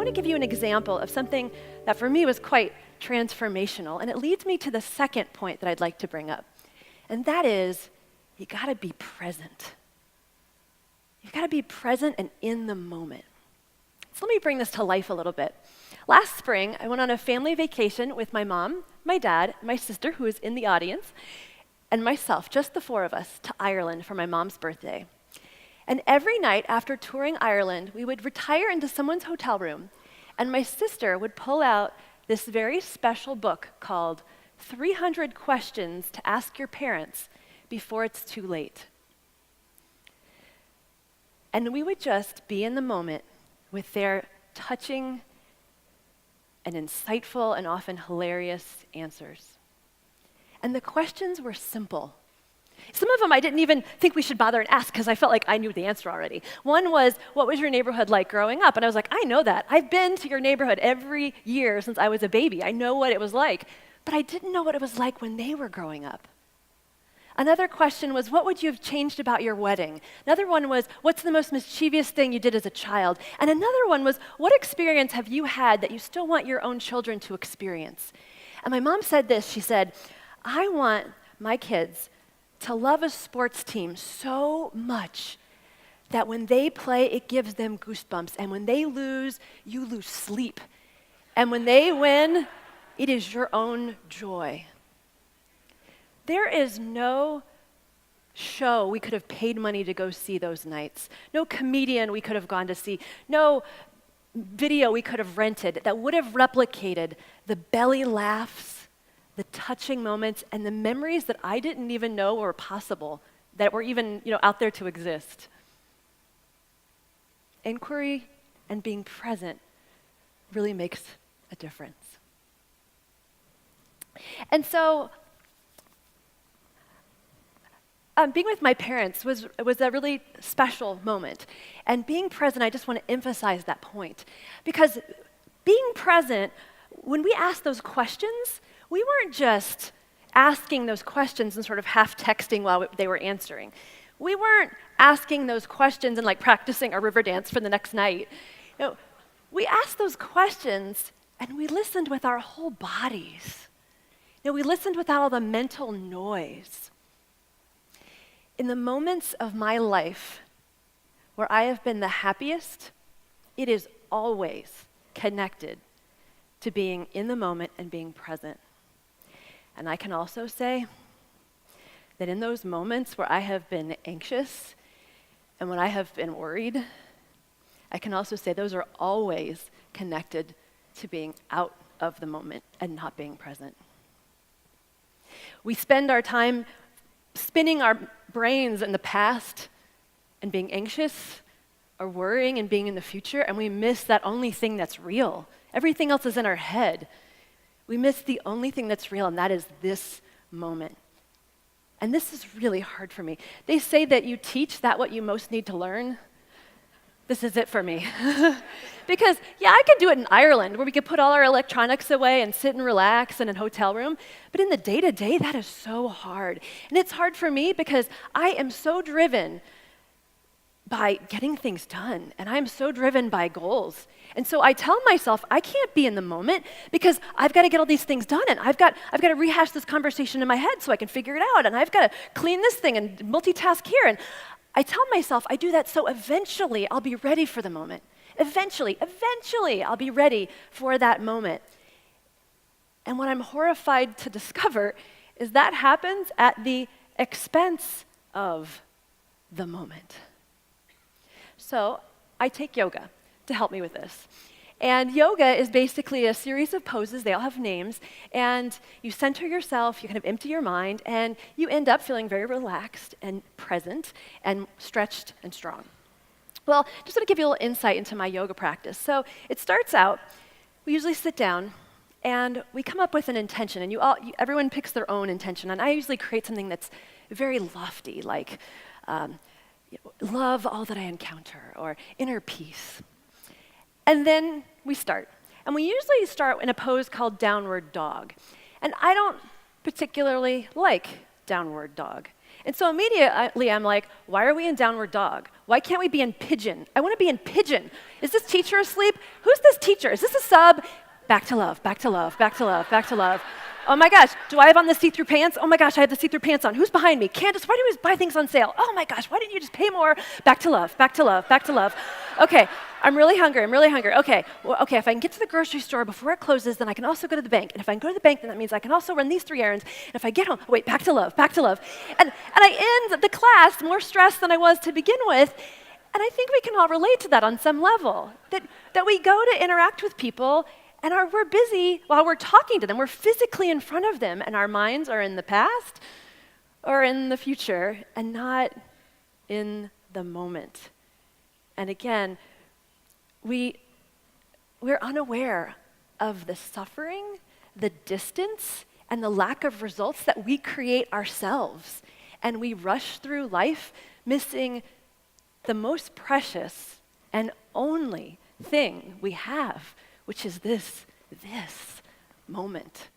want to give you an example of something that for me was quite transformational, and it leads me to the second point that I'd like to bring up, and that is you gotta be present. You've gotta be present and in the moment. So let me bring this to life a little bit. Last spring, I went on a family vacation with my mom, my dad, my sister, who is in the audience, and myself, just the four of us, to Ireland for my mom's birthday. And every night after touring Ireland, we would retire into someone's hotel room, and my sister would pull out this very special book called 300 Questions to Ask Your Parents Before It's Too Late. And we would just be in the moment with their touching and insightful and often hilarious answers. And the questions were simple. Some of them I didn't even think we should bother and ask because I felt like I knew the answer already. One was, what was your neighborhood like growing up? And I was like, I know that. I've been to your neighborhood every year since I was a baby. I know what it was like. But I didn't know what it was like when they were growing up. Another question was, what would you have changed about your wedding? Another one was, what's the most mischievous thing you did as a child? And another one was, what experience have you had that you still want your own children to experience? And my mom said this, she said, I want my kids to love a sports team so much that when they play, it gives them goosebumps. And when they lose, you lose sleep. And when they win, it is your own joy. There is no show we could have paid money to go see those nights, no comedian we could have gone to see, no video we could have rented that would have replicated the belly laughs, the touching moments, and the memories that I didn't even know were possible, that were even, out there to exist. Inquiry and being present really makes a difference. And so, being with my parents was a really special moment. And being present, I just want to emphasize that point. Because being present, when we asked those questions, we weren't just asking those questions and sort of half texting while they were answering. We weren't asking those questions and practicing our river dance for the next night. We asked those questions and we listened with our whole bodies. We listened without all the mental noise. In the moments of my life where I have been the happiest, it is always connected to being in the moment and being present. And I can also say that in those moments where I have been anxious and when I have been worried, I can also say those are always connected to being out of the moment and not being present. We spend our time spinning our brains in the past and being anxious or worrying and being in the future, and we miss that only thing that's real. Everything else is in our head. We miss the only thing that's real, and that is this moment. And this is really hard for me. They say that you teach that what you most need to learn. This is it for me. Because, I could do it in Ireland, where we could put all our electronics away and sit and relax in a hotel room. But in the day-to-day, that is so hard. And it's hard for me because I am so driven by getting things done, and I'm so driven by goals. And so I tell myself, I can't be in the moment because I've got to get all these things done, and I've got to rehash this conversation in my head so I can figure it out, and I've got to clean this thing and multitask here. And I tell myself I do that so eventually I'll be ready for the moment. Eventually, I'll be ready for that moment. And what I'm horrified to discover is that happens at the expense of the moment. So I take yoga to help me with this. And yoga is basically a series of poses, they all have names, and you center yourself, you kind of empty your mind, and you end up feeling very relaxed and present and stretched and strong. Well, just want to give you a little insight into my yoga practice. So it starts out, we usually sit down, and we come up with an intention, and everyone picks their own intention, and I usually create something that's very lofty, like love all that I encounter, or inner peace. And then we start. And we usually start in a pose called downward dog. And I don't particularly like downward dog. And so immediately I'm like, why are we in downward dog? Why can't we be in pigeon? I want to be in pigeon. Is this teacher asleep? Who's this teacher? Is this a sub? Back to love, back to love, back to love, back to love. Oh my gosh, do I have on the see-through pants? Oh my gosh, I have the see-through pants on. Who's behind me? Candace, why do you always buy things on sale? Oh my gosh, why didn't you just pay more? Back to love, back to love, back to love. Okay, I'm really hungry. Okay, if I can get to the grocery store before it closes, then I can also go to the bank. And if I can go to the bank, then that means I can also run these 3 errands. And if I get home, wait, back to love, back to love. And I end the class more stressed than I was to begin with. And I think we can all relate to that on some level, that we go to interact with people and we're busy while we're talking to them. We're physically in front of them, and our minds are in the past or in the future and not in the moment. And again, we're unaware of the suffering, the distance, and the lack of results that we create ourselves. And we rush through life missing the most precious and only thing we have, which is this moment.